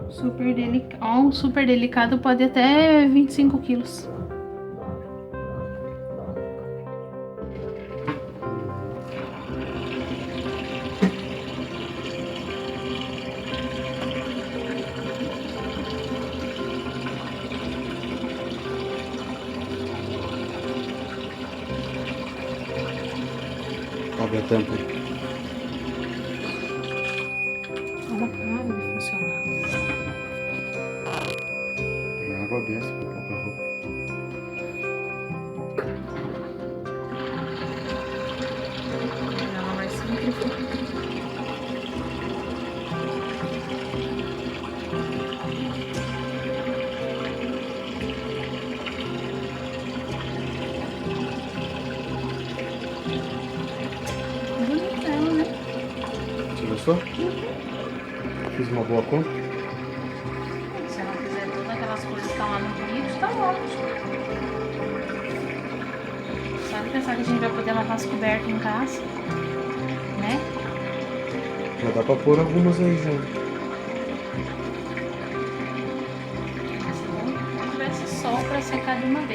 Super delicado. Ó, um super delicado pode até 25 quilos. Abre a tampa aí. Ela para de funcionar. Tem água aberta pra pouca roupa. Ela vai simplificar. Bonita ela, né? Você gostou? Fiz uma boa compra? Se ela fizer todas aquelas coisas que estão lá no vídeo, tá ótimo. Só de pensar que a gente vai poder lavar as cobertas em casa, né? Já dá pra pôr algumas aí já. Se não tivesse sol pra secar de uma vez.